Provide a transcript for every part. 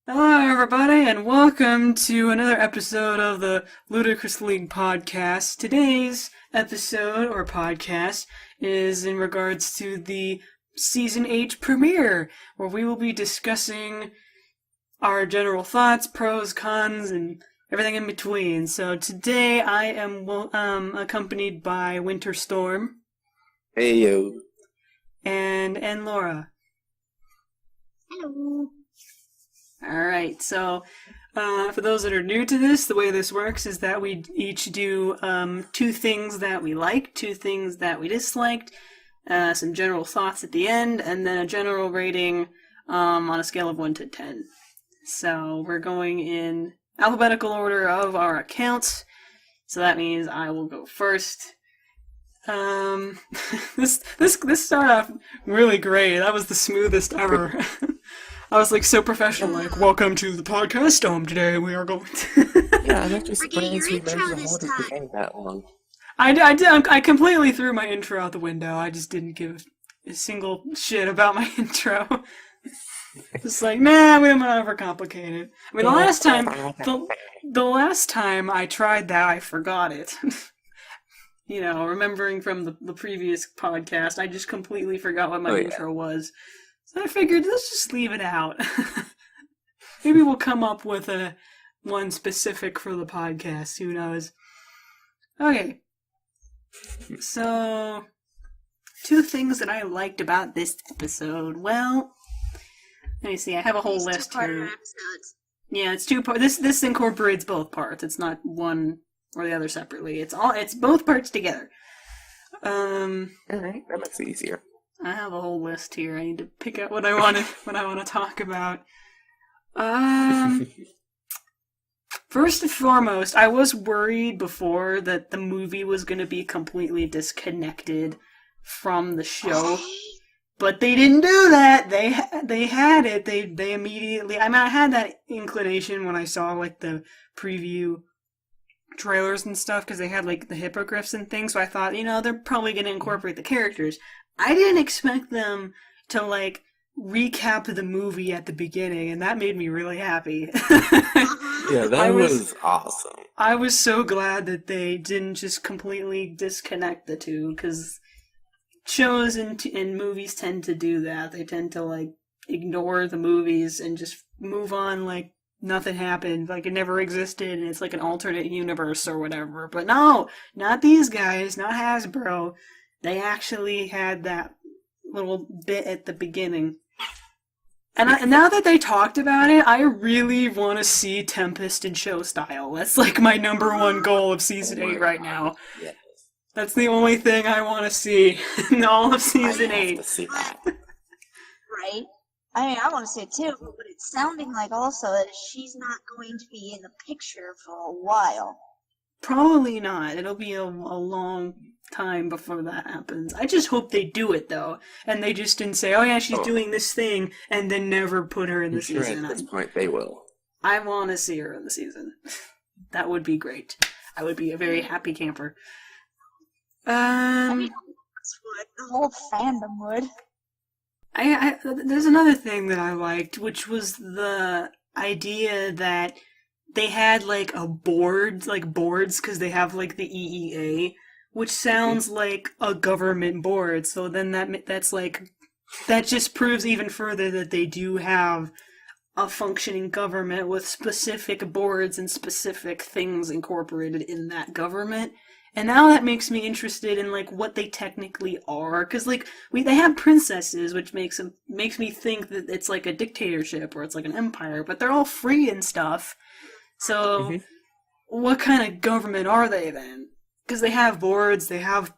Hello, everybody, and welcome to another episode of the Ludicrous League Podcast. Today's episode, or podcast, is in regards to the Season 8 premiere, where we will be discussing our general thoughts, pros, cons, and everything in between. So today I am accompanied by Winter Storm. Hey, yo. And Lorah. Hello. Alright, so for those that are new to this, the way this works is that we each do two things that we liked, two things that we disliked, some general thoughts at the end, and then a general rating on a scale of 1 to 10. So we're going in alphabetical order of our accounts, so that means I will go first. This started off really great. That was the smoothest ever. I was like so professional, like, welcome to the podcast. Today we are going to... Yeah, I'm actually Forget your surprised we intro managed to this hold it time. together that long. I completely threw my intro out the window. I just didn't give a single shit about my intro. Just like, nah, we don't want to overcomplicate it. I mean, the last time I tried that, I forgot it. You know, remembering from the previous podcast, I just completely forgot what my intro was. So I figured, let's just leave it out. Maybe we'll come up with one specific for the podcast, who knows. Okay. So, two things that I liked about this episode. Well, let me see, I have a whole list here. Episodes. Yeah, it's two parts. This incorporates both parts. It's not one or the other separately. It's both parts together. Alright, that makes it easier. I have a whole list here. I need to pick out what I want to talk about. First and foremost, I was worried before that the movie was going to be completely disconnected from the show, but they didn't do that. They had it. They immediately. I mean, I had that inclination when I saw like the preview trailers and stuff because they had like the hippogriffs and things. So I thought, they're probably going to incorporate the characters. I didn't expect them to, like, recap the movie at the beginning, and that made me really happy. Yeah, that was awesome. I was so glad that they didn't just completely disconnect the two, because shows and movies tend to do that. They tend to, like, ignore the movies and just move on like nothing happened, like it never existed, and it's like an alternate universe or whatever. But no, not these guys, not Hasbro. They actually had that little bit at the beginning. And now that they talked about it, I really want to see Tempest in show style. That's like my number one goal of Season 8 right now. Yes. That's the only thing I want to see in all of Season I 8. have to see that. Right? I mean, I want to say it too, but it's sounding like also that she's not going to be in the picture for a while. Probably not. It'll be a long time before that happens. I just hope they do it, though. And they just didn't say, oh yeah, she's doing this thing, and then never put her in the I'm sure season. at this point they will. I want to see her in the season. That would be great. I would be a very happy camper. I mean, that's what the whole fandom would. There's another thing that I liked, which was the idea that they had like boards, because they have like the EEA, which sounds like a government board. So then that just proves even further that they do have a functioning government with specific boards and specific things incorporated in that government. And now that makes me interested in like what they technically are, because like they have princesses, which makes me think that it's like a dictatorship or it's like an empire, but they're all free and stuff. So, what kind of government are they then? Because they have boards, they have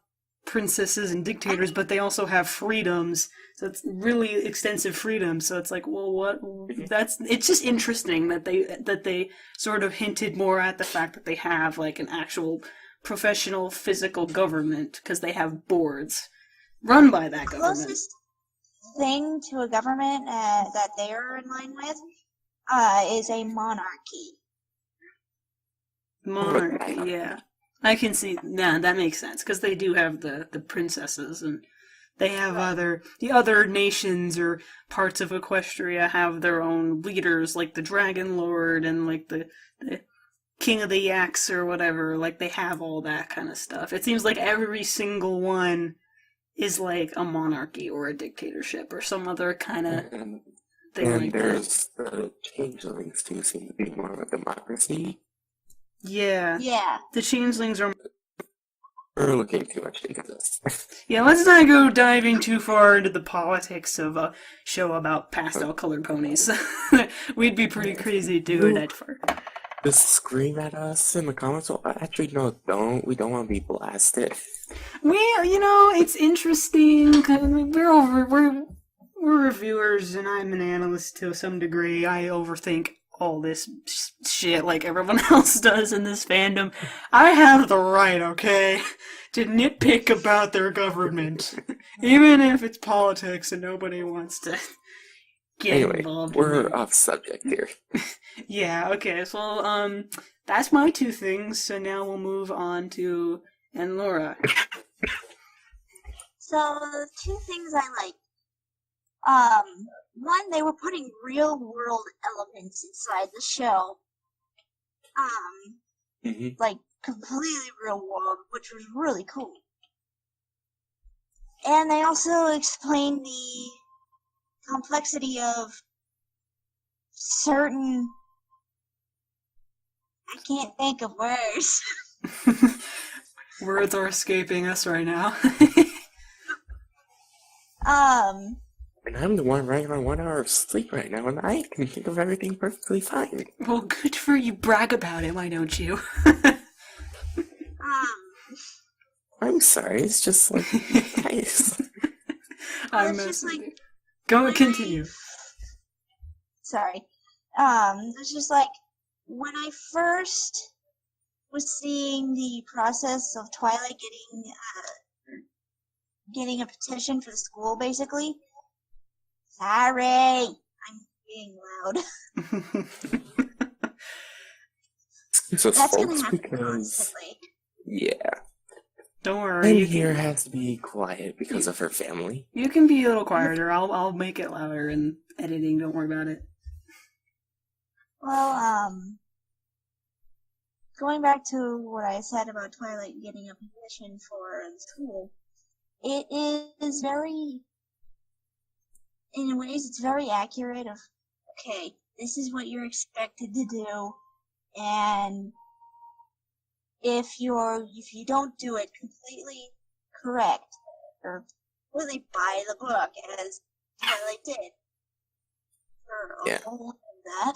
princesses and dictators, but they also have freedoms. So it's really extensive freedom. So it's like, well, what? It's just interesting that they sort of hinted more at the fact that they have like an actual professional physical government because they have boards run by that government. The closest thing to a government that they are in line with is a monarchy. Monarchy, yeah. I can see, that makes sense, because they do have the princesses, and They have the other nations or parts of Equestria have their own leaders, like the Dragon Lord and like the King of the Yaks or whatever. Like they have all that kind of stuff. It seems like every single one is like a monarchy or a dictatorship or some other kind of thing And like that. there's the changelings too, seem to be more of a democracy. Yeah. Yeah. The changelings are... We're looking too much into this. Yeah, let's not go diving too far into the politics of a show about pastel-colored ponies. We'd be pretty crazy doing that for... Just scream at us in the comments. Well, actually, no, don't. We don't want to be blasted. It's interesting. 'Cause we're reviewers, and I'm an analyst to some degree. I overthink all this shit like everyone else does in this fandom. I have the right, okay, to nitpick about their government, even if it's politics and nobody wants to get involved. We're off subject here. Yeah, okay, so, that's my two things, so now we'll move on to Lorah. So the two things I like. One, they were putting real world elements inside the show. Like completely real world, which was really cool. And they also explained the complexity of certain... I can't think of words. Words are escaping us right now. And I'm the one running on 1 hour of sleep right now, and I can think of everything perfectly fine. Well, good for you. Brag about it, why don't you? I'm sorry, it's just like, nice. I'm It's just like... Go and continue. Sorry. It's just like, when I first was seeing the process of Twilight getting a petition for the school, basically. Sorry, I'm being loud. So That's gonna folks, happen because constantly. yeah, Don't worry. and You here can, has to be quiet because of her family. you can be a little quieter. I'll make it louder in editing. Don't worry about it. Well, going back to what I said about Twilight getting a petition for the school, it is very, in ways, it's very accurate of, okay, this is what you're expected to do, and if you don't do it completely correct, or completely by the book, as Twilight did, for all of that,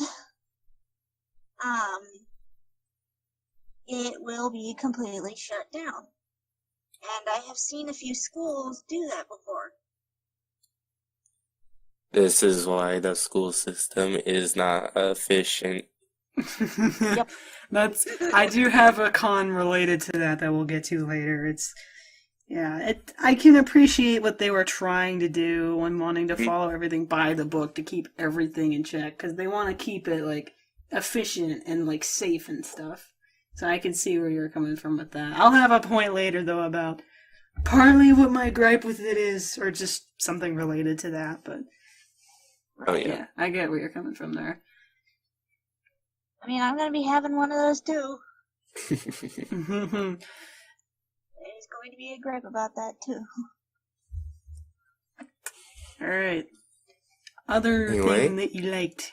it will be completely shut down. And I have seen a few schools do that before. This is why the school system is not efficient. Yep. I do have a con related to that we'll get to later. I can appreciate what they were trying to do and wanting to follow everything by the book to keep everything in check, because they want to keep it, like, efficient and, like, safe and stuff. So I can see where you're coming from with that. I'll have a point later, though, about partly what my gripe with it is, or just something related to that, but... Oh, yeah. I get where you're coming from there. I mean, I'm gonna be having one of those too. Alright. There's going to be a gripe about that too. Other Anyway. thing that you liked.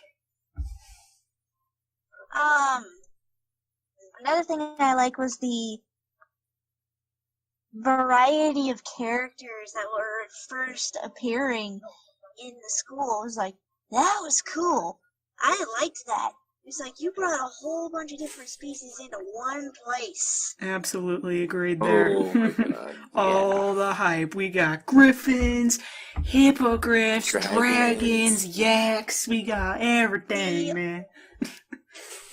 Another thing I like was the variety of characters that were first appearing in the school. It was like, that was cool. I liked that. It's like, you brought a whole bunch of different species into one place. Absolutely agreed there. Oh my god. All the hype. We got griffins, hippogriffs, dragons, yaks. We got everything, man.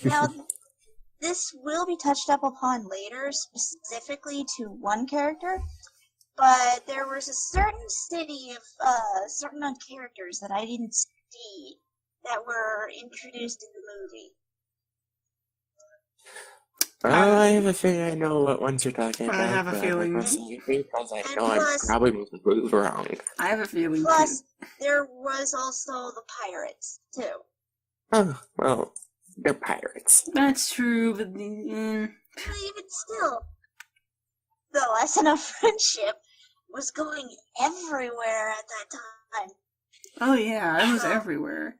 Now, this will be touched up upon later, specifically to one character, but there was a certain city of certain characters that I didn't see that were introduced in the movie. I have a feeling I know what ones you're talking about. I have a but feeling. I'm not saying anything because I And know I'm plus- probably completely wrong. I have a feeling Plus, too. there was also the pirates, too. Oh, well, they're pirates. That's true, but But even still, the lesson of friendship was going everywhere at that time. oh yeah, I was everywhere.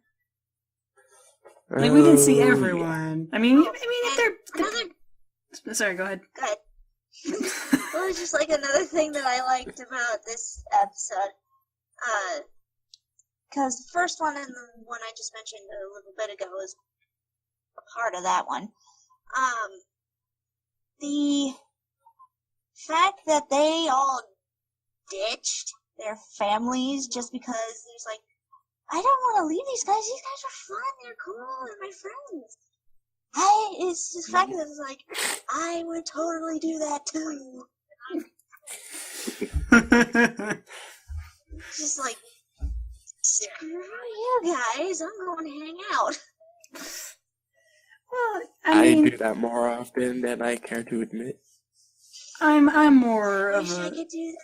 Like we didn't see Oh, everyone. I mean, if they're Another, sorry, go ahead. go ahead. It was just like another thing that I liked about this episode. Because the first one and the one I just mentioned a little bit ago is a part of that one. The fact that they all ditched their families just because there's like, I don't want to leave these guys. These guys are fun. They're cool. They're my friends. It's just the fact that it's like, I would totally do that too. It's just like, screw you guys. I'm going to hang out. Well, I do that more often than I care to admit. I'm more I of wish I a could do that.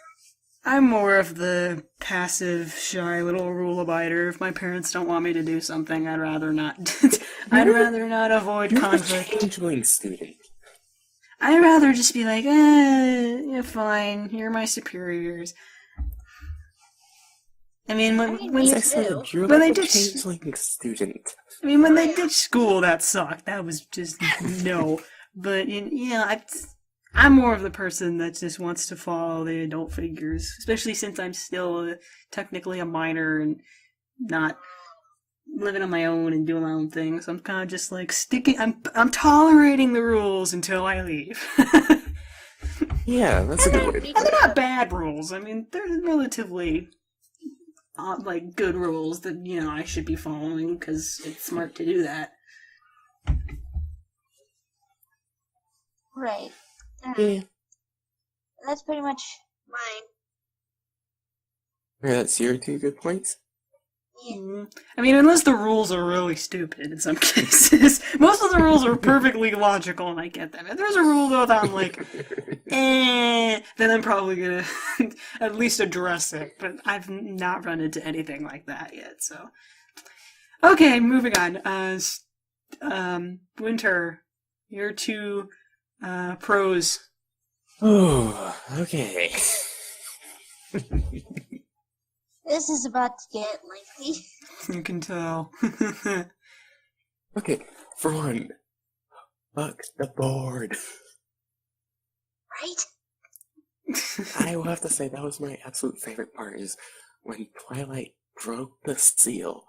I'm more of the passive, shy little rule abider. If my parents don't want me to do something, I'd rather not. I'd rather not avoid You're a conflict. changeling student. I'd rather just be like, yeah, fine. You're my superiors. I mean, when As me I said, too. you're But like they a did- changeling student. when they ditched school, that sucked. That was just no. But I'm more of the person that just wants to follow the adult figures, especially since I'm still technically a minor and not living on my own and doing my own thing. So I'm kind of just like I'm tolerating the rules until I leave. Yeah, that's a good way to Me And put they're it. not bad rules. I mean, they're relatively like good rules that I should be following because it's smart to do that. Right. Yeah. That's pretty much mine. That's your 2 good points? Yeah. I mean, unless the rules are really stupid in some cases. Most of the rules are perfectly logical, and I get them. If there's a rule, though, that I'm like, then I'm probably gonna at least address it. But I've not run into anything like that yet, so. Okay, moving on. Winter, your 2 pros. Oh, okay. This is about to get lengthy. You can tell. Okay, for one, fuck the board. Right? I will have to say that was my absolute favorite part is when Twilight broke the seal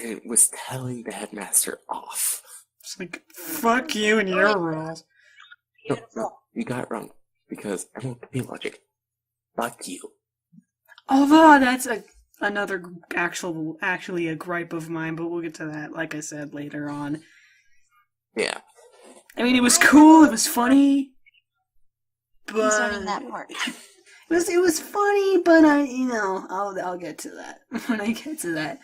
and was telling the headmaster off. It's like, fuck you and your rules. No, you got it wrong. Because I won't be logic. Fuck you. Although that's another actually a gripe of mine, but we'll get to that, like I said, later on. Yeah. I mean, it was cool, it was funny, but Concerning that part. it was funny, but I'll get to that when I get to that.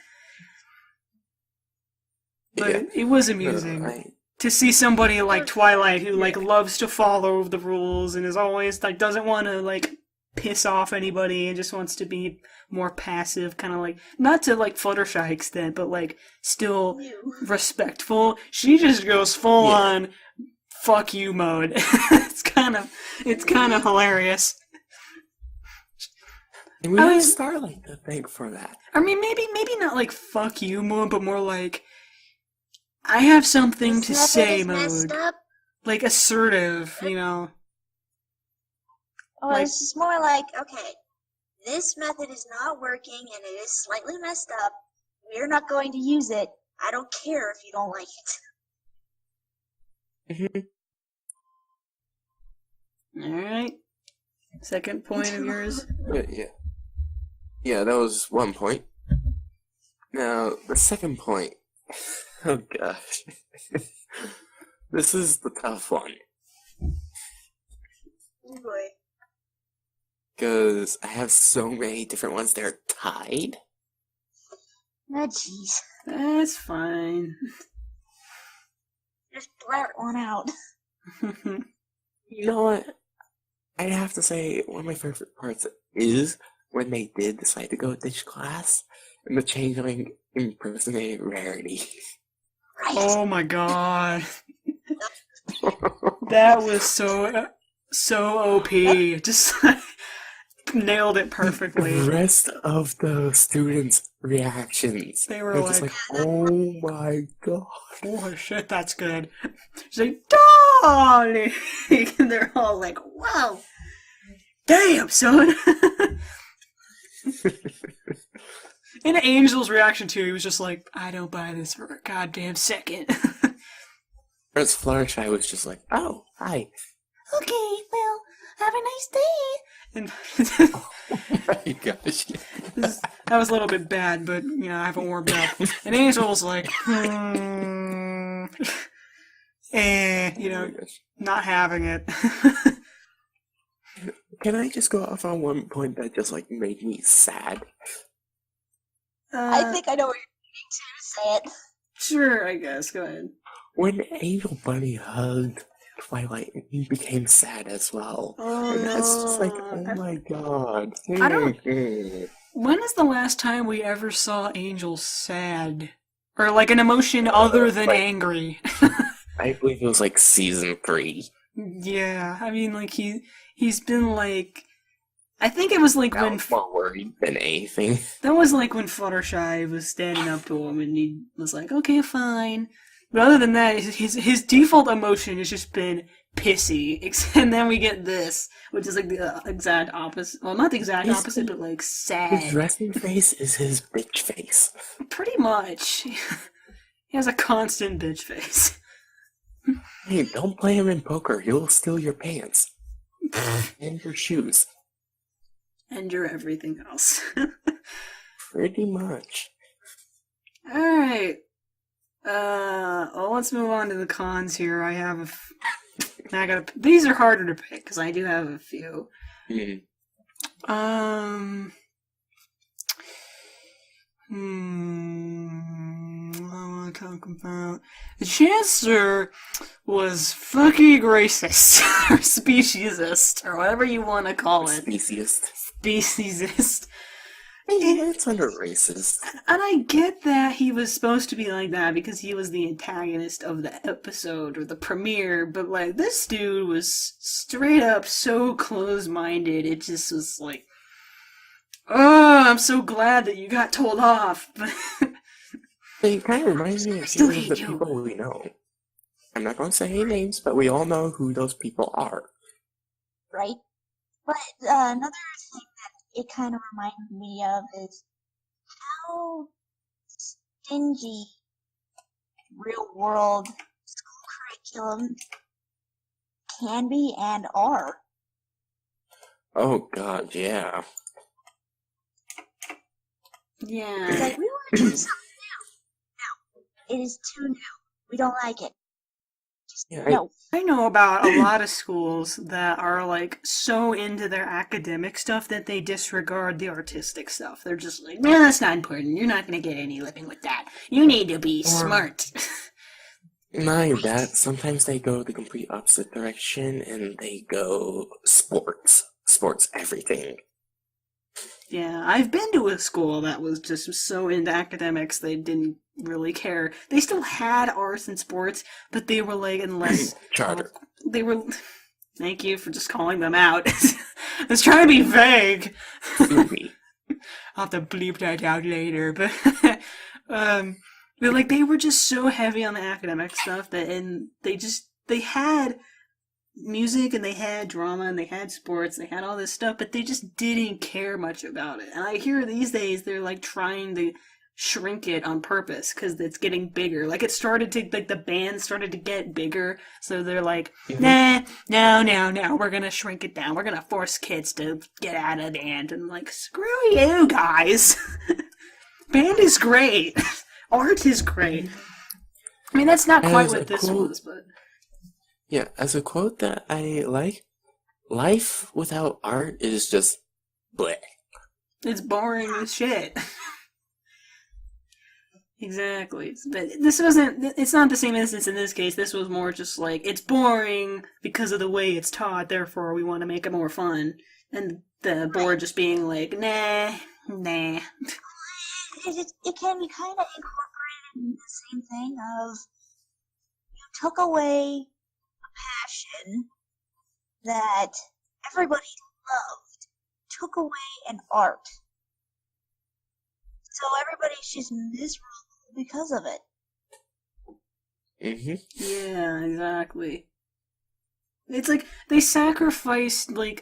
But Yeah. it was amusing to see somebody like Twilight who like loves to follow the rules and is always like doesn't want to like piss off anybody and just wants to be more passive, kind of like not to like Fluttershy extent, but like still respectful. She just goes full on fuck you mode. It's kind of hilarious. And we have Starlight to thank for that. I mean, maybe not like fuck you mode, but more like I have something to say mode. Like assertive, Well, like- it's just more like, okay, this method is not working and it is slightly messed up. We're not going to use it. I don't care if you don't like it. Alright. Second point of yours. Yeah, that was one point. Now, the second point. Oh gosh. This is the tough one. Oh boy. Because I have so many different ones that are tied. Oh jeez. That's fine. Just blurt one out. You know what? I'd have to say one of my favorite parts is when they did decide to go ditch class and the changeling impersonated Rarity. Right. Oh my god. That was so OP. Just nailed it perfectly. The rest of the students' reactions. They were They're just like, oh my god. oh shit, that's good. She's like, darling! And they're all like, wow. Damn, son! And Angel's reaction too, he was just like, I don't buy this for a goddamn second. Whereas Fluttershy was just like, oh, hi. Okay, well, have a nice day. And Oh my gosh. that was a little bit bad, but you know, I haven't warmed up. And Angel was like, you know, not having it. Can I just go off on one point that just like made me sad? I think I know what you're meaning to say it. Sure, I guess. Go ahead. When Angel Bunny hugged Twilight, he became sad as well. Oh, And that's just like, no. oh my god. I don't- When is the last time we ever saw Angel sad? Or like an emotion other than like- angry? I believe it was like season 3. Yeah, I mean, like he's been like, I think it was like I when was more worried than anything. that was like when Fluttershy was standing up to him, and he was like, "Okay, fine." But other than that, his default emotion has just been pissy, and then we get this, which is like the exact opposite. Well, not the exact opposite, but like His sad. resting face is his bitch face. Pretty much, he has a constant bitch face. Hey, don't play him in poker. He'll steal your pants. And your shoes. And your everything else. Pretty much. Alright. Well, let's move on to the cons here. I have these are harder to pick, because I do have a few. Hmm. What I want to talk about. The Chancellor was fucking racist, or speciesist, or whatever you want to call it. Speciesist. Speciesist. Yeah, it's under racist. And I get that he was supposed to be like that because he was the antagonist of the episode or the premiere, but like this dude was straight up so close-minded. It just was like, oh, I'm so glad that you got told off. It kind of reminds me of Still some of the hate you. people we know. I'm not going to say any names, but we all know who those people are. Right? But another thing that it kind of reminded me of is how stingy real world school curriculum can be and are. Oh god, yeah. It's Yeah. like, we want to do something new. No, it is too new. We don't like it. Just Yeah, no. I know about a lot of schools that are like so into their academic stuff that they disregard the artistic stuff. They're just like, man, that's not important. You're not going to get any living with that. You need to be smart. Not only that, sometimes they go the complete opposite direction and they go sports. Sports everything. Yeah, I've been to a school that was just so into academics they didn't really care. They still had arts and sports, but they were like, unless Charter. they were. Thank you for just calling them out. I was trying to be vague. Movie. I'll have to bleep that out later, but but like they were just so heavy on the academic stuff that, and they had music and they had drama and they had sports, they had all this stuff, but they just didn't care much about it. And I hear these days they're like trying to shrink it on purpose because it's getting bigger. Like it started to, like the band started to get bigger, so they're like, nah, no, we're gonna shrink it down. We're gonna force kids to get out of band. And I'm like, screw you guys. Band is great. Art is great. I mean, that's not quite As a what this quote- was, but Yeah, as a quote that I like, life without art is just bleh. it's boring as shit. Exactly. But this wasn't, it's not the same instance in this case. This was more just like, it's boring because of the way it's taught, therefore we want to make it more fun. And the board just being like, nah. It can be kind of incorporated in the same thing of you took away a passion that everybody loved, took away an art. So everybody's just miserable because of it. Mm-hmm. Yeah, exactly. It's like they sacrifice the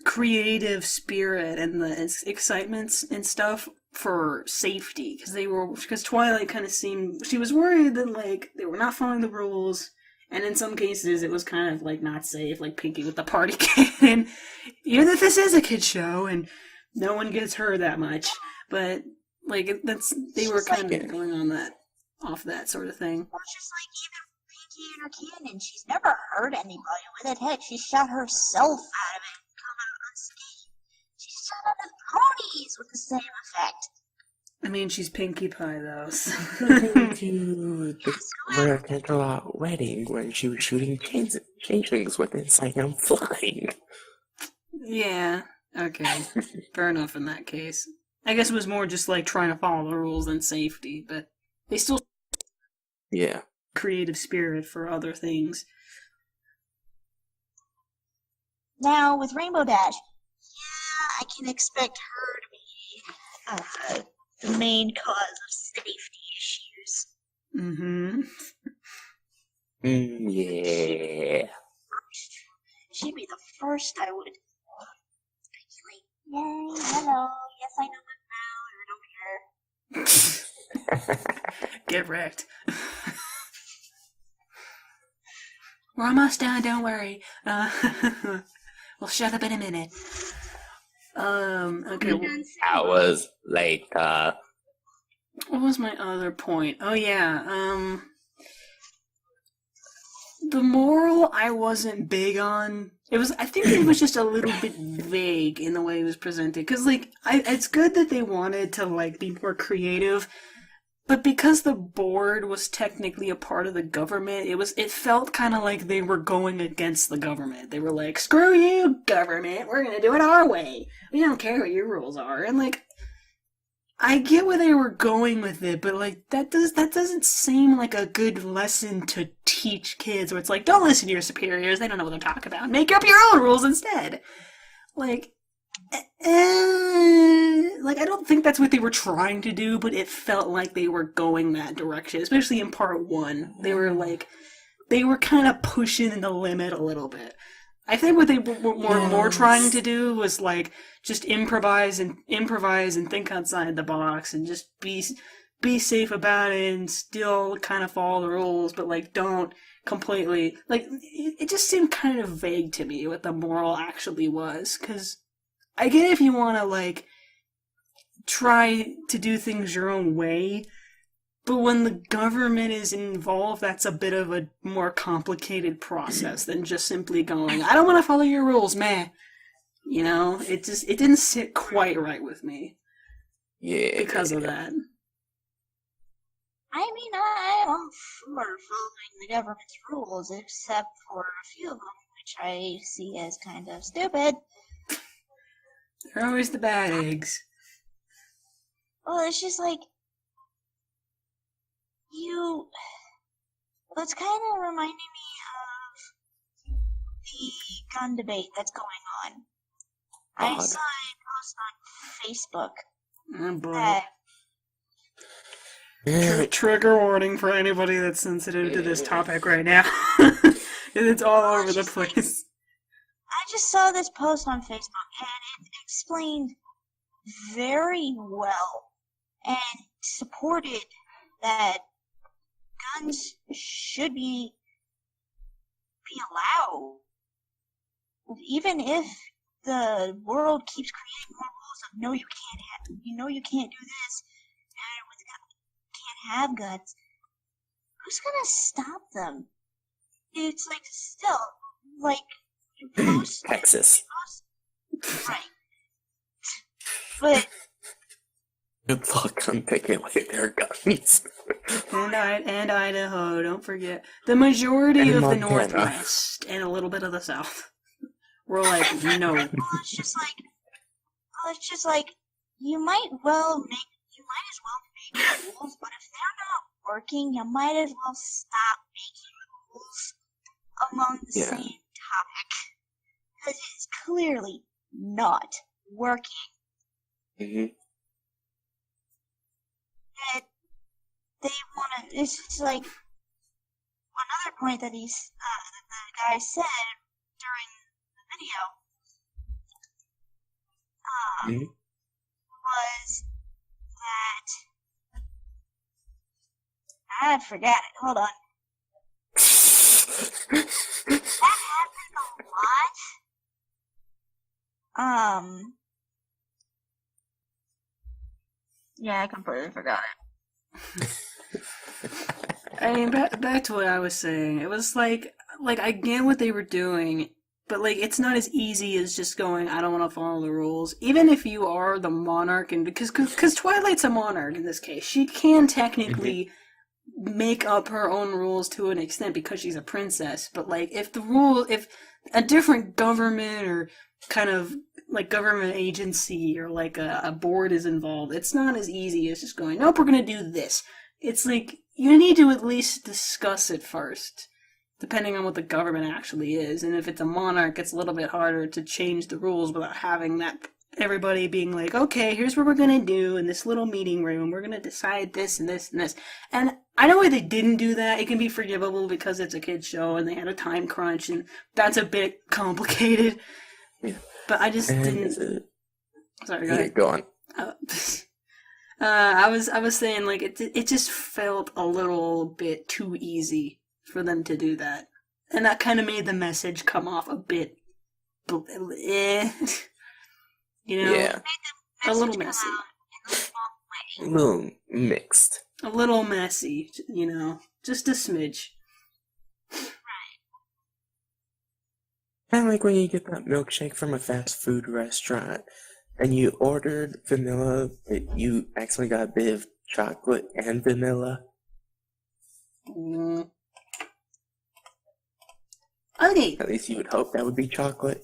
creative spirit and the excitements and stuff for safety because Twilight kind of seemed she was worried that like they were not following the rules, and in some cases it was kind of like not safe, like Pinky with the party kid. And even if this is a kid show and no one gets hurt that much, but like they were kind of going on that off that sort of thing. Well, it's just like even Pinky and her cannon, she's never hurt anybody with it. Heck, she shot herself out of it and come out unscathed. She shot out of ponies with the same effect. I mean, she's Pinkie Pie though. So. To the Lorah Canterlot wedding when she was shooting changelings with inside them flying. Yeah. Okay. Fair enough in that case. I guess it was more just like trying to follow the rules than safety, but they still creative spirit for other things. Now, with Rainbow Dash, I can expect her to be the main cause of safety issues. Mm-hmm. Yeah. She'd be the first I would speculate. Yay, hello, yes I know I'm out here. Get wrecked. We're almost done, don't worry. We'll shut up in a minute. Okay. Hours later. What was my other point? Oh yeah, the moral I wasn't big on. I think it was just a little bit vague in the way it was presented. Cause like, it's good that they wanted to like be more creative, but because the board was technically a part of the government, it felt kind of like they were going against the government. They were like, screw you, government, we're gonna do it our way. We don't care what your rules are. And like, I get where they were going with it, but like that doesn't seem like a good lesson to teach kids. Where it's like, don't listen to your superiors; they don't know what they're talking about. Make up your own rules instead. Like I don't think that's what they were trying to do, but it felt like they were going that direction. Especially in part 1, they were kind of pushing the limit a little bit. I think what they were more trying to do was like just improvise and think outside the box and just be safe about it and still kind of follow the rules, but like don't completely like it just seemed kind of vague to me what the moral actually was. Because I get if you want to like try to do things your own way. But when the government is involved, that's a bit of a more complicated process than just simply going, I don't want to follow your rules, meh. You know, it didn't sit quite right with me. Yeah. Because of that. I mean, I'm all for following the government's rules, except for a few of them, which I see as kind of stupid. They're always the bad eggs. Well, it's just like, it's kind of reminding me of the gun debate that's going on. I saw a post on Facebook Oh boy. that Trigger warning for anybody that's sensitive to this topic right now. It's all over the place. I just saw this post on Facebook and it explained very well and supported that guns should be allowed, even if the world keeps creating more rules of no, you can't do this, can't have guns. Who's gonna stop them? It's like still like you post Texas. right, but Good luck on taking away their guns. And Idaho, don't forget. The majority And of the Montana. Northwest and a little bit of the South. We're like, no. Well, it's just like you might as well make rules, but if they're not working, you might as well stop making rules among the Yeah. same topic, because it's clearly not working. Mm-hmm. That they want to. It's just like another point that the guy said during the video was that I forgot it. Hold on. That happened a lot. Yeah, I completely forgot it. I mean, back to what I was saying. It was like I get what they were doing, but like it's not as easy as just going, I don't want to follow the rules. Even if you are the monarch, and because Twilight's a monarch in this case, she can technically make up her own rules to an extent because she's a princess. But like if a different government or kind of like government agency or like a board is involved, it's not as easy as just going, nope, we're gonna do this. It's like you need to at least discuss it first, depending on what the government actually is. And if it's a monarch, it's a little bit harder to change the rules without having that everybody being like, okay, here's what we're gonna do in this little meeting room. We're gonna decide this and this and this. And I know why they didn't do that. It can be forgivable because it's a kid's show and they had a time crunch, and that's a bit complicated. Yeah. But I just didn't. Sorry, go ahead. Go on. I was saying like it just felt a little bit too easy for them to do that, and that kind of made the message come off a bit, you know, Yeah. a little messy, A little mixed. a little messy, you know, just a smidge. Kind of like when you get that milkshake from a fast food restaurant and you ordered vanilla, but you actually got a bit of chocolate and vanilla. Okay. At least you would hope that would be chocolate.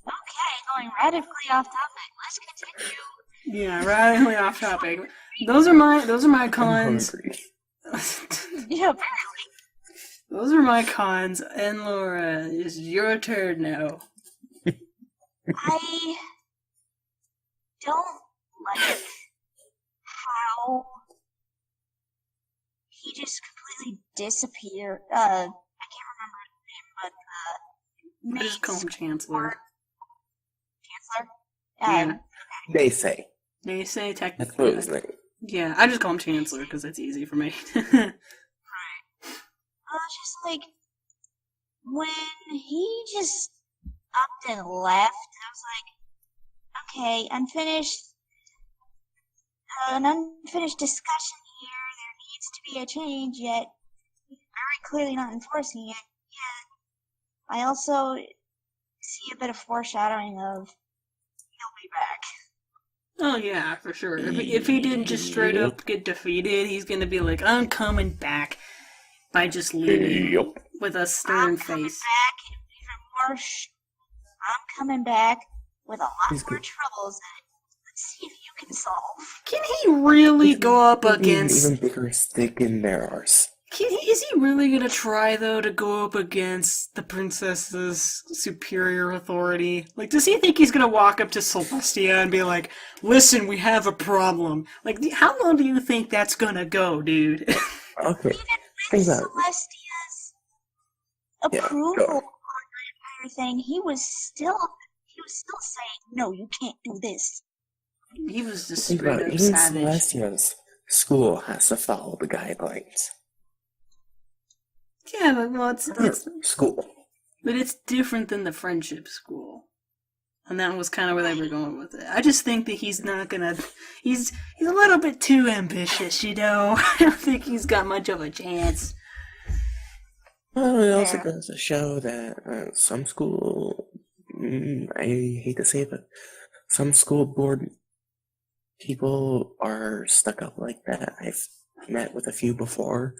Okay, going radically off topic. Let's continue. Yeah, radically off topic. Those are my cons. I'm hungry. Yeah, apparently. Those are my cons, and Laura, it's your turn now. I don't like how he just completely disappeared. I can't remember his name, but I just call him Chancellor. Chancellor. They say. They say That's what technically. his name. Yeah, I just call him Chancellor because it's easy for me. Just like when he just upped and left, I was like, okay, an unfinished discussion here. There needs to be a change, yet he's very clearly not enforcing it. Yet I also see a bit of foreshadowing of he'll be back. Oh yeah, for sure. If he didn't just straight up get defeated, he's gonna be like, I'm coming back by just leaving with a stern face. Back, even worse. I'm coming back with a lot more troubles that let's see if you can solve. Can he really go up Maybe against? an even bigger stick in their arse. Is he really gonna try though to go up against the princess's superior authority? Like, does he think he's gonna walk up to Celestia and be like, "Listen, we have a problem"? Like, how long do you think that's gonna go, dude? Okay. Even Think with about it. Celestia's Yeah, approval go. on the entire thing, he was still saying, "No, you can't do this." He was just Think straight about up it. Even savage. Celestia's school has to follow the guidelines. Yeah, but well, it's School. but it's different than the friendship school. And that was kind of where they were going with it. I just think that he's not gonna. He's a little bit too ambitious, you know. I don't think he's got much of a chance. Well, it also goes to show that some school, I hate to say it, but some school board people are stuck up like that. I've met with a few before.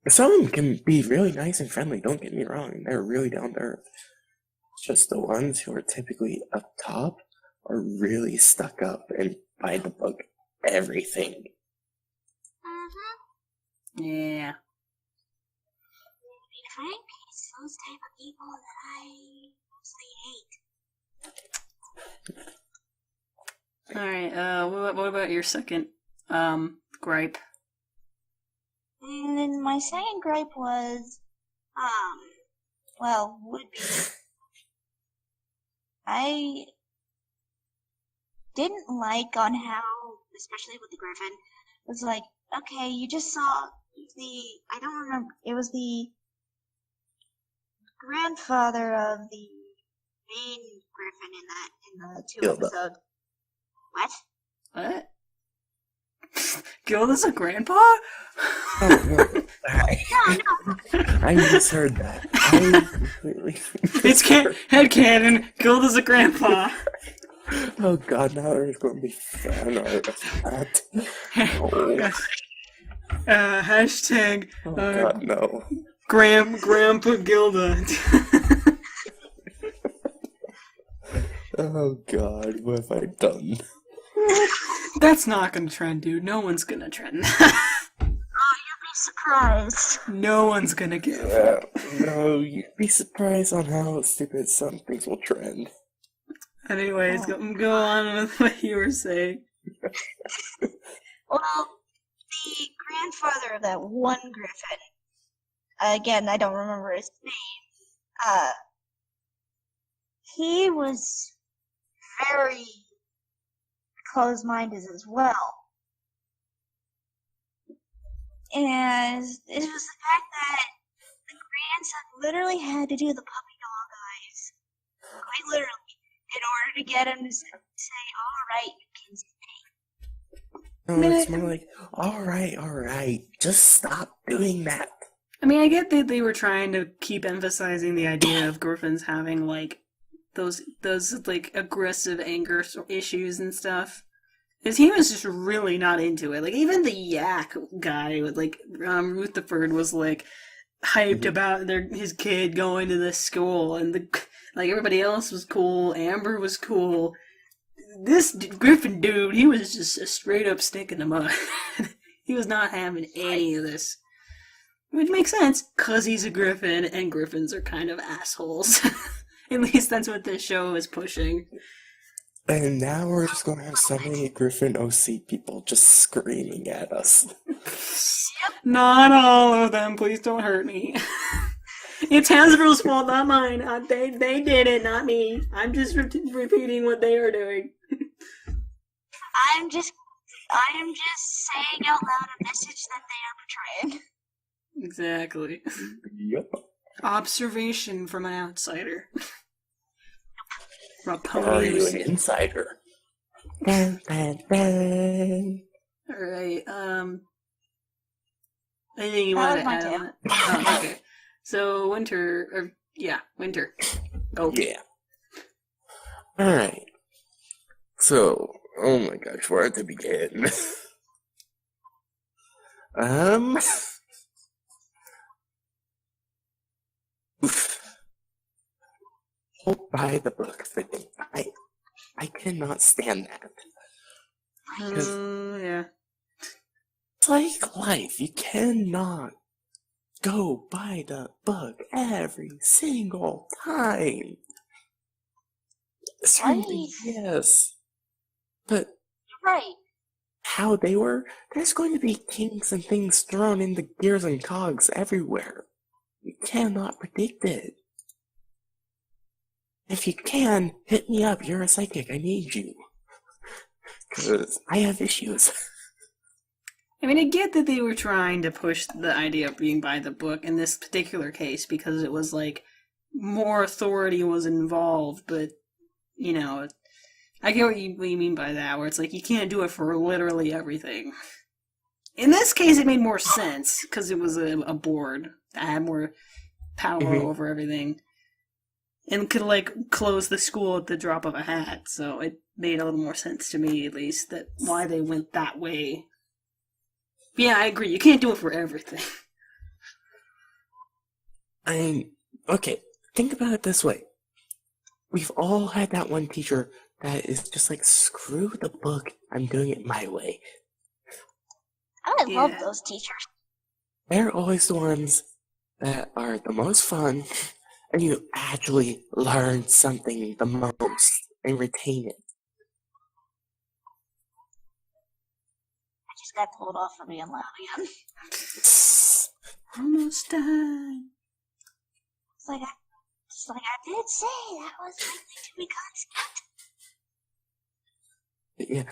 Some of them can be really nice and friendly, don't get me wrong. They're really down to earth. It's just the ones who are typically up top are really stuck up and by the book everything. Yeah. Frank, it's those type of people that I mostly hate. Alright, what about your second gripe? And then my second gripe was, would be, I didn't like on how, especially with the Griffin, was like, okay, you just saw I don't remember, it was the grandfather of the main Griffin in the 2 episode. What? What? Gilda's a grandpa? Oh, no. I misheard that. It's headcanon. Gilda's a grandpa. Oh god, now there's going to be fan art of that. Hashtag. Oh god, no. Grandpa Gilda. Oh god, what have I done? That's not gonna trend, dude. No one's gonna trend that. Oh, you'd be surprised. No one's gonna give. No, you'd be surprised on how stupid some things will trend. Anyways, go on with what you were saying. Well, the grandfather of that one Griffin, again, I don't remember his name, he was very closed-minded as well. And it was the fact that the grandson literally had to do the puppy dog eyes, quite literally, in order to get him to say, alright, you can stay. No, it's more like, alright, just stop doing that. I mean, I get that they were trying to keep emphasizing the idea of Griffins having, like, those like, aggressive anger issues and stuff. Because he was just really not into it. Like, even the yak guy, with, like, Rutherford was, like, hyped about his kid going to this school, and, everybody else was cool, Amber was cool. This Griffin dude, he was just a straight up stick in the mud. He was not having any of this. Which makes sense, because he's a Griffin, and Griffins are kind of assholes. At least that's what this show is pushing. And now we're just going to have so many Griffin OC people just screaming at us. Not all of them, please don't hurt me. It's Hasbro's fault, not mine. They did it, not me. I'm just repeating what they are doing. I am just saying out loud a message that they are portraying. Exactly. Yep. Observation from an outsider. Are you an insider? Dun, dun, dun. Alright, anything you want to add on that? Oh, okay. So, Winter. Oh. Yeah. Alright. So, oh my gosh, where to begin? Hold by the book thing. I cannot stand that. Yeah. It's like life. You cannot go by the book every single time. Certainly, yes. But Right. how they were, there's going to be kinks and things thrown into gears and cogs everywhere. You cannot predict it. If you can, hit me up. You're a psychic. I need you. Because I have issues. I mean, I get that they were trying to push the idea of being by the book in this particular case because it was like more authority was involved, but, you know, I get what you mean by that, where it's like you can't do it for literally everything. In this case, it made more sense because it was a board that had more power over everything. and could like close the school at the drop of a hat. So it made a little more sense to me, at least, that why they went that way. But yeah, I agree. You can't do it for everything. Okay, think about it this way. We've all had that one teacher that is just like, screw the book, I'm doing it my way. I love Yeah. those teachers. They're always the ones that are the most fun, and you actually learn something the most and retain it. I just got told off for being loud again. Almost done. It's like I did say that was likely to be constant. Yeah,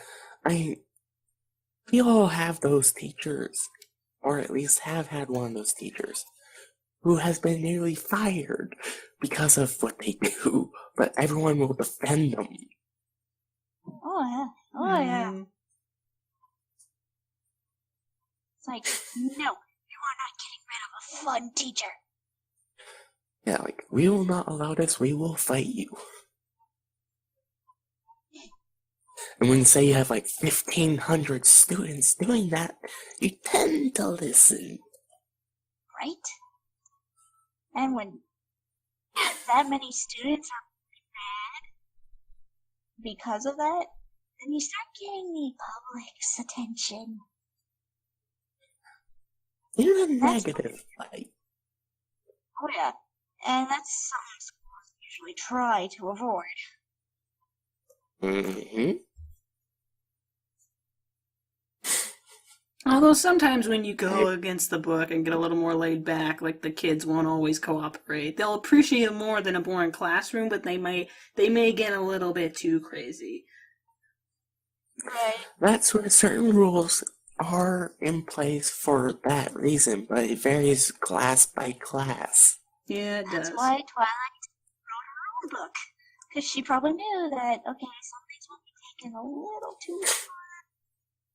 we all have those teachers, or at least have had one of those teachers, who has been nearly fired because of what they do, but everyone will defend them. Oh yeah. Oh yeah. It's like, no, you are not getting rid of a fun teacher. Yeah, like, we will not allow this, we will fight you. And when you say you have like 1,500 students doing that, you tend to listen. Right? And when that many students are mad because of that, then you start getting the public's attention. In a That's- negative light. Oh yeah. And that's something schools usually try to avoid. Mm-hmm. Although sometimes when you go against the book and get a little more laid back, like the kids won't always cooperate. They'll appreciate it more than a boring classroom, but they may get a little bit too crazy. Right. That's where certain rules are in place for that reason, but it varies class by class. Yeah, it That's does. why Twilight wrote her own book. Because she probably knew that, okay, some things will be taken a little too far.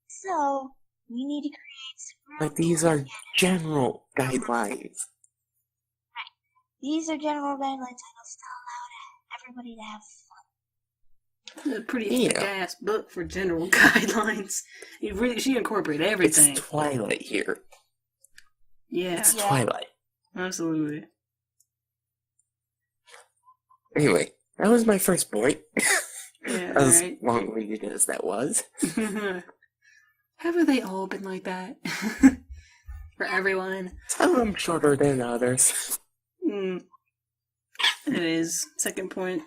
So, we need to create some But these are general guidelines. These are general guidelines that'll still allow everybody to have fun. It's a pretty Yeah. thick-ass book for general guidelines. She incorporated everything. It's Twilight here. Yeah, It's Yeah. Twilight. absolutely. Anyway, that was my first point. Yeah, As right. long-winded as that was. Haven't they all been like that? For everyone. Some of them shorter than others. It is. Second point.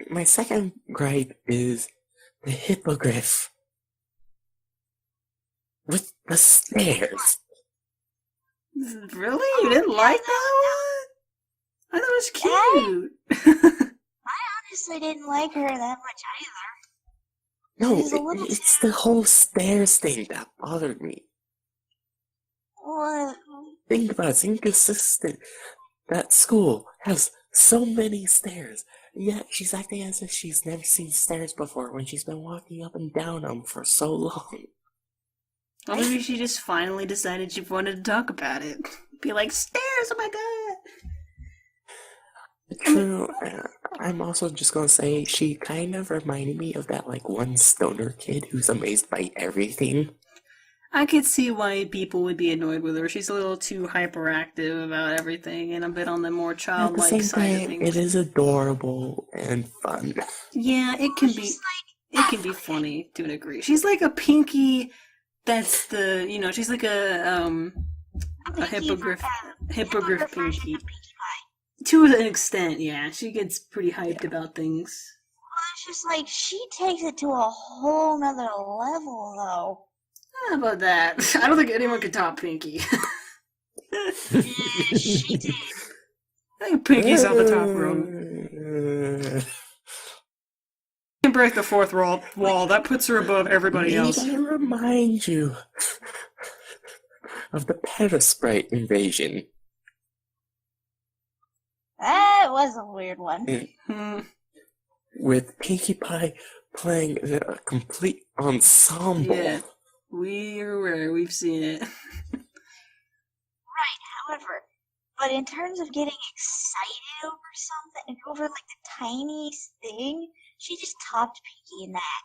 My second gripe is the hippogriff with the stairs. Really? You didn't like that one? I thought it was cute. Honestly, didn't like her that much either. No, She's a little it's the whole stairs thing that bothered me. Well, Think about it, it's inconsistent. That school has so many stairs, yet she's acting as if she's never seen stairs before when she's been walking up and down them for so long. Well, maybe she just finally decided she wanted to talk about it. Be like, stairs, oh my god! True. I'm also just gonna say she kind of reminded me of that like one stoner kid who's amazed by everything. I could see why people would be annoyed with her. She's a little too hyperactive about everything and a bit on the more At the childlike same side of time, things. it is adorable and fun. Yeah, it can be. It can be funny to a degree. She's like a Pinky. That's the she's like a hippogriff version Pinky. of Pinkie Pie. To an extent, yeah. She gets pretty hyped about things. Well, it's just like she takes it to a whole nother level, though. How about that? I don't think anyone could top Pinky. Yeah, she did. I think Pinky's on the top rung. Can break the fourth wall. That puts her above everybody else. Need I remind you of the Petasprite invasion? That was a weird one. With Pinkie Pie playing a complete ensemble. Yeah, we're aware. We've seen it. Right, however, But in terms of getting excited over something, over like the tiniest thing, she just topped Pinky in that.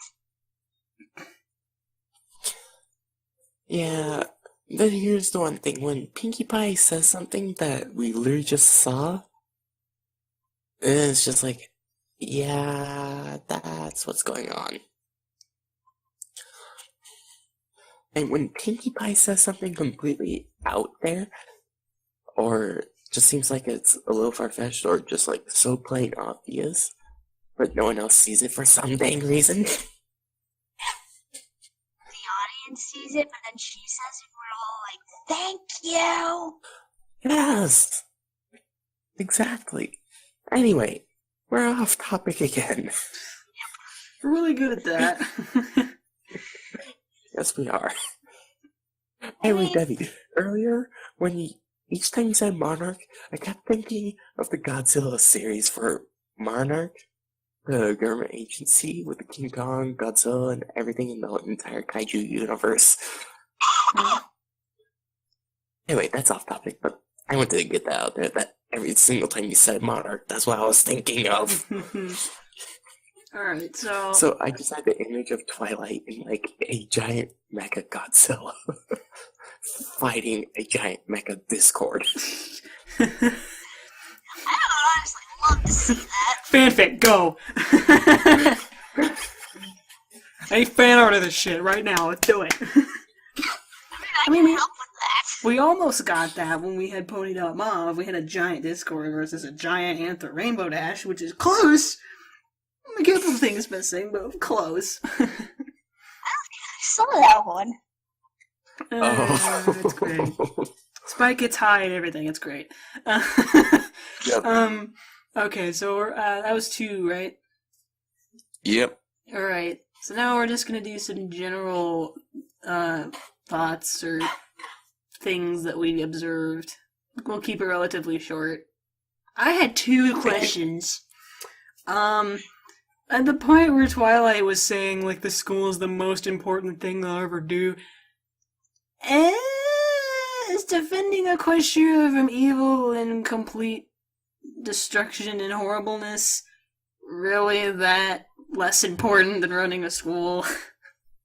Yeah, then here's the one thing. When Pinkie Pie says something that we literally just saw, it's just like, yeah, that's what's going on. And when Pinkie Pie says something completely out there, or just seems like it's a little far-fetched, or just like so plain obvious, but no one else sees it for some dang reason. The audience sees it, but then she says it, we're all like, thank you! Yes! Exactly. Anyway, we're off topic again. We're really good at that. Yes, we are. Anyway, Debbie, earlier, each time you said Monarch, I kept thinking of the Godzilla series for Monarch, the government agency with the King Kong, Godzilla, and everything in the entire kaiju universe. Anyway, that's off topic, but I wanted to get that out there, that every single time you said Monarch, that's what I was thinking of. Alright, so... So I just had the image of Twilight in like a giant mecha Godzilla fighting a giant mecha Discord. I would honestly love to see that. Fanfic, go! I need fan art of this shit right now, let's do it. I mean, I can help with that. We almost got that when we had Ponied Up Mauve. We had a giant Discord versus a giant Anther Rainbow Dash, which is close! A couple of things missing, but close. I saw that one. It's great. Spike gets high and everything, it's great. Yep. Okay, so that was 2, right? Yep. Alright, so now we're just gonna do some general thoughts or things that we observed. We'll keep it relatively short. I had 2 questions. At the point where Twilight was saying, like, the school is the most important thing they'll ever do, is defending Equestria from evil and complete destruction and horribleness really that less important than running a school?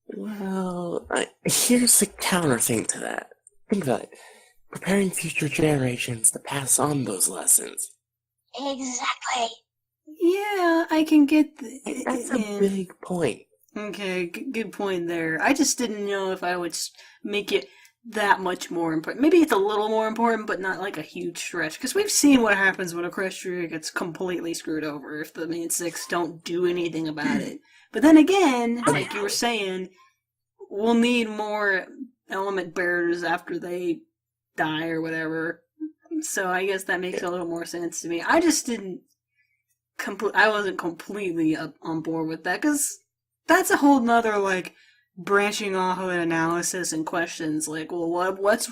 Well, here's the counter thing to that. Think about it. Preparing future generations to pass on those lessons. Exactly. Yeah, I can get... That's a big point. Okay, good point there. I just didn't know if I would make it that much more important. Maybe it's a little more important, but not like a huge stretch. Because we've seen what happens when Equestria gets completely screwed over if the main 6 don't do anything about it. But then again, like you were saying, we'll need more element bearers after they die or whatever. So I guess that makes a little more sense to me. I just didn't... I wasn't completely on board with that, because that's a whole nother, like, branching off of an analysis and questions, like, well, what's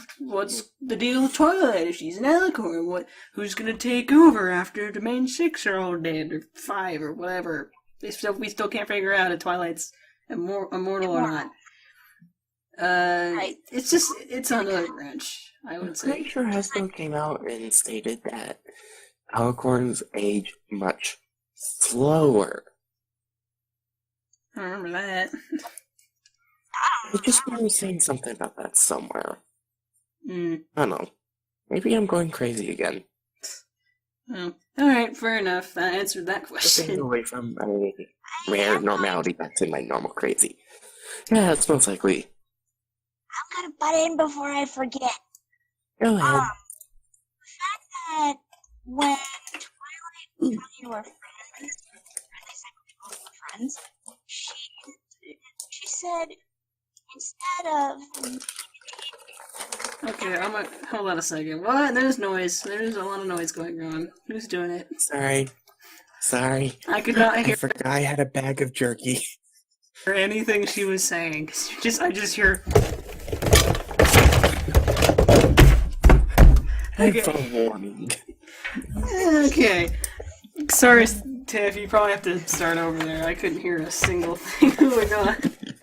the deal with Twilight if she's an alicorn? Who's gonna take over after the main 6 are all dead, or 5, or whatever? We still can't figure out if Twilight's immortal or not. It's another wrench, I would say. Pretty sure Hasbro came out and stated that alicorns age much slower. I remember that. I just remember saying something about that somewhere. Hmm. I don't know. Maybe I'm going crazy again. Oh. Alright, fair enough. That answered that Getting question. away from my rare normality back to my normal crazy. Yeah, it's most likely. I'm gonna butt in before I forget. Go ahead. The fact that when Twilight and Tony were friends, she said, instead of... Okay, hold on a second. What? There's noise. There's a lot of noise going on. Who's doing it? Sorry. I could not I hear forgot I had a bag of jerky. anything she was saying. 'Cause I just hear... Okay. Warning. Okay. Sorry, Tiff, you probably have to start over there. I couldn't hear a single thing going on.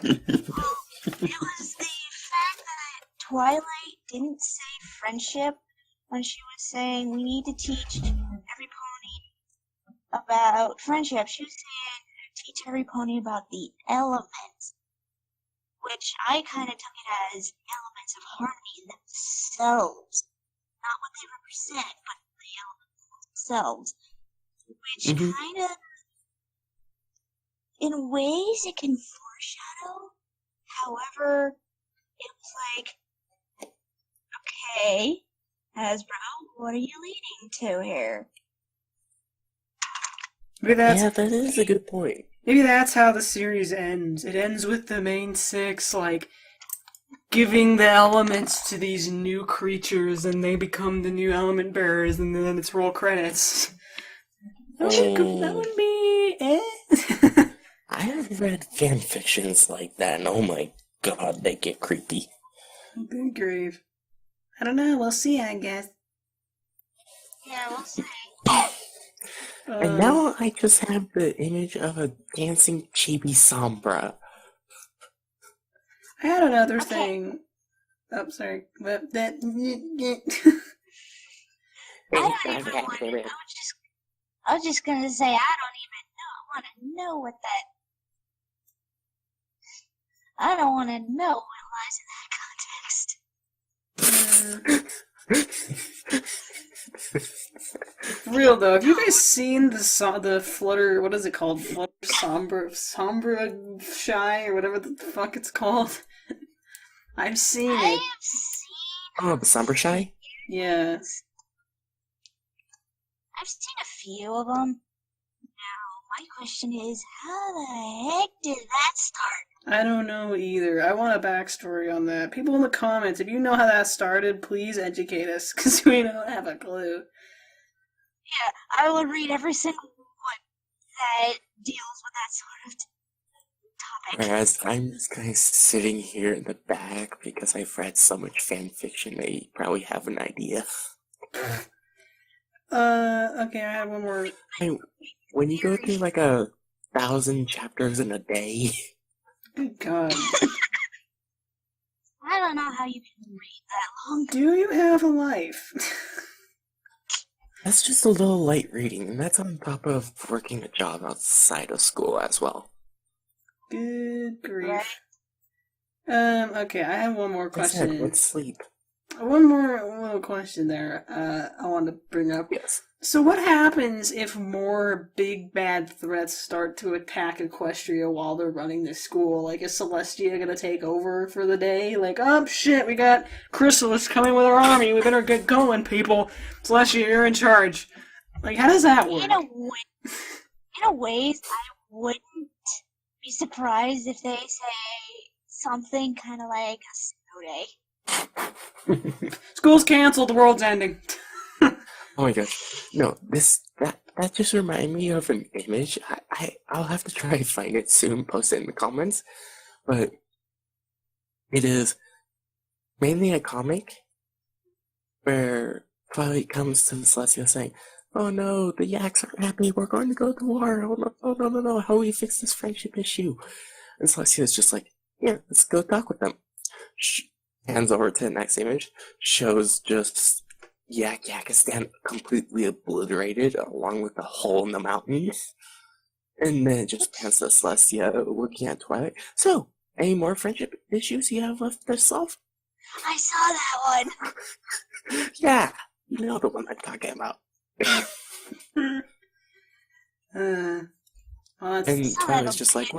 It was the fact that Twilight didn't say friendship when she was saying we need to teach every pony about friendship. She was saying teach every pony about the elements, which I kind of took it as elements of harmony themselves. Not what they represent, but the elements themselves. Which kind of, in ways, it can foreshadow. However, it was like, okay, Hasbro, what are you leading to here? Maybe that's, Yeah, that is a good point. maybe that's how the series ends. It ends with the main six, like, giving the elements to these new creatures, and they become the new element bearers, and then it's roll credits. That would be it. I have read fan fictions like that, and oh my god, they get creepy. Good grief. I don't know, we'll see, I guess. Yeah, we'll see. And now I just have the image of a dancing chibi Sombra. I had another thing. Oh, sorry. But that. I was just gonna say, I don't even know. I want to know what that. I don't want to know what lies in that context. Real though, have you guys seen the Flutter? What is it called? Flutter Sombra Shy or whatever the fuck it's called. I've seen I it. have seen. Oh, the Sombra Shy? Yeah. I've seen a few of them. Now, my question is, how the heck did that start? I don't know either. I want a backstory on that. People in the comments, if you know how that started, please educate us, because we don't have a clue. Yeah, I would read every single one that deals with that sort of topic. Whereas I'm just kind of sitting here in the back because I've read so much fan fiction, they probably have an idea. Okay, I have one more. When you go through like 1,000 chapters in a day. Good God. I don't know how you can read that long. Do you have a life? That's just a little light reading, and that's on top of working a job outside of school as well. Good grief. Okay, I have one more question. Let's sleep. One more little question there. I want to bring up. Yes. So what happens if more big bad threats start to attack Equestria while they're running the school? Like, is Celestia gonna take over for the day? Like, oh shit, we got Chrysalis coming with our army. We better get going, people. Celestia, you're in charge. Like, how does that work? In a ways, I wouldn't be surprised if they say something kind of like a snow day. School's canceled. The world's ending. Oh my gosh. No, that just reminded me of an image. I'll have to try to find it soon, post it in the comments. But it is mainly a comic where Twilight comes to Celestia saying, "Oh no, the Yaks aren't happy, we're going to go to war. Oh no, how do we fix this friendship issue?" And Celestia is just like, "Yeah, let's go talk with them." Hands over to the next image, shows just Yakistan completely obliterated along with the hole in the mountain. And then it just pans to Celestia looking at Twilight. "So, any more friendship issues you have left to solve?" I saw that one. Yeah, you know the one I'm talking about. Well, And Twilight's just like,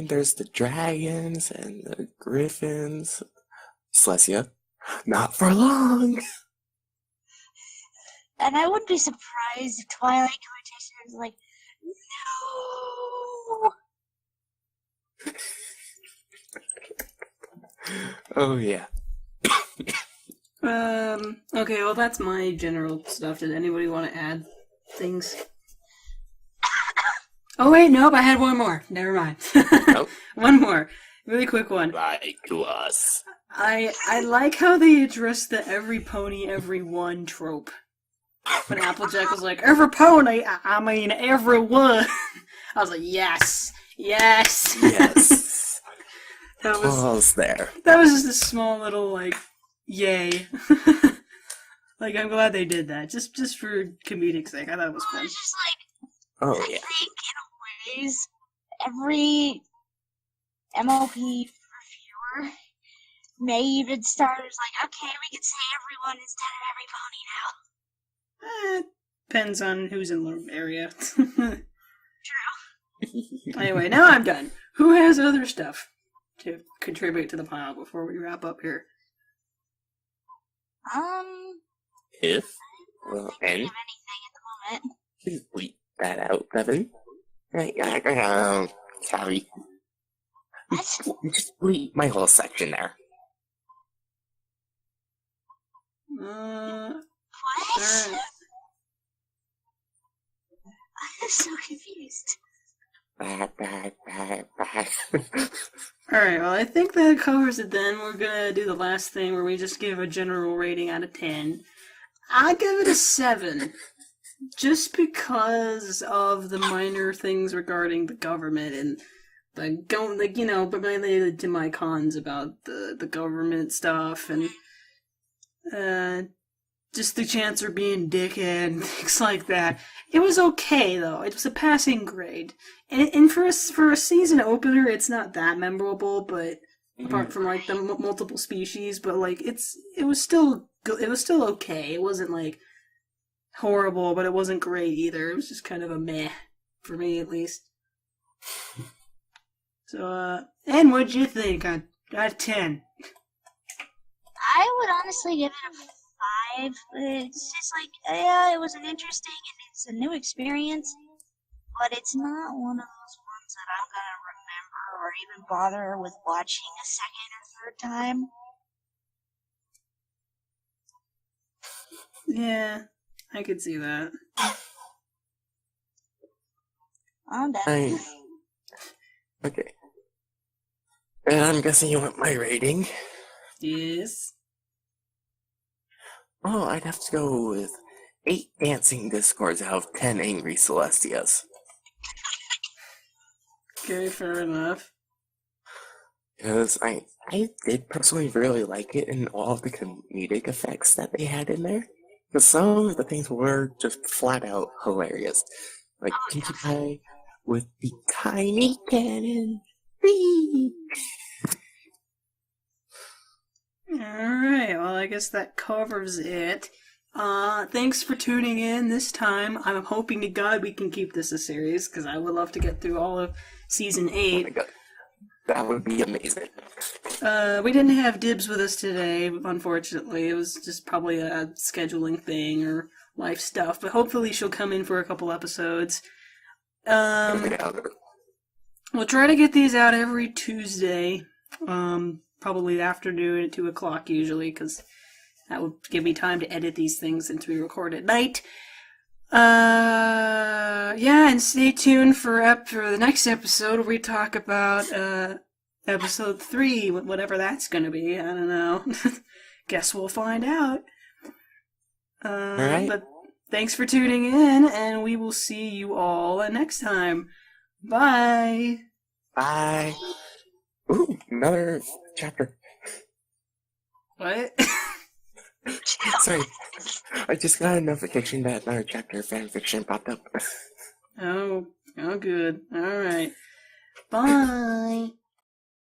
there's the dragons and the griffins. Celestia, not for long. And I wouldn't be surprised if Twilight Competition was like, no. Oh yeah. Okay, well that's my general stuff. Did anybody want to add things? Oh wait, nope, I had one more. Never mind. Nope. One more. Really quick one. Lie to us. I like how they address the every pony, every one trope. When Applejack was like, every pony, I mean everyone. I was like, yes. Yes. That was Almost there. that was just a small little, like, Yay. Like, I'm glad they did that. Just for comedic sake. I thought it was Well, fun. it's just like, Oh I yeah. think in ways, every MOP reviewer may even start as like, okay, we can say everyone instead of every pony now. Depends on who's in the area. True. Anyway, now I'm done. Who has other stuff to contribute to the pile before we wrap up here? If I don't well, think we have and anything at the moment. please bleep that out, Devin. Sorry. What? Just bleep my whole section there. Alright. What? I'm so confused. Alright, well, I think that covers it then. We're gonna do the last thing where we just give a general rating out of 10. I give it a 7. Just because of the minor things regarding the government and but related to my cons about the government stuff and just the Chancellor being dickhead and things like that. It was okay though. It was a passing grade, and for a season opener, it's not that memorable. But apart from like the multiple species, but like it was still good. It was still okay. It wasn't like horrible, but it wasn't great either. It was just kind of a meh for me at least. So, and what'd you think? Out of 10. I would honestly give it a 5. It's just like, yeah, it was an interesting and it's a new experience, but it's not one of those ones that I'm gonna remember or even bother with watching a second or third time. Yeah, I could see that. I'm done. Okay. And I'm guessing you want my rating? Yes. Oh, I'd have to go with 8 dancing discords out of 10 angry Celestias. Okay, fair enough. Because I did personally really like it and all of the comedic effects that they had in there. Because some of the things were just flat out hilarious. Like Pinkie Pie with the tiny cannon. Whee! Alright, well, I guess that covers it. Thanks for tuning in this time. I'm hoping to God we can keep this a series, because I would love to get through all of Season Oh my 8. god. That would be amazing. We didn't have Dibs with us today, unfortunately. It was just probably a scheduling thing or life stuff, but hopefully she'll come in for a couple episodes. We'll try to get these out every Tuesday, probably afternoon at 2 o'clock usually, because that would give me time to edit these things since we record at night. Yeah, and stay tuned for the next episode where we talk about episode 3, whatever that's gonna be. I don't know. Guess we'll find out. Alright. But thanks for tuning in, and we will see you all next time. Bye! Bye. Ooh, another chapter. What? Sorry. I just got a notification that another chapter of fanfiction popped up. Oh, good. Alright. Bye!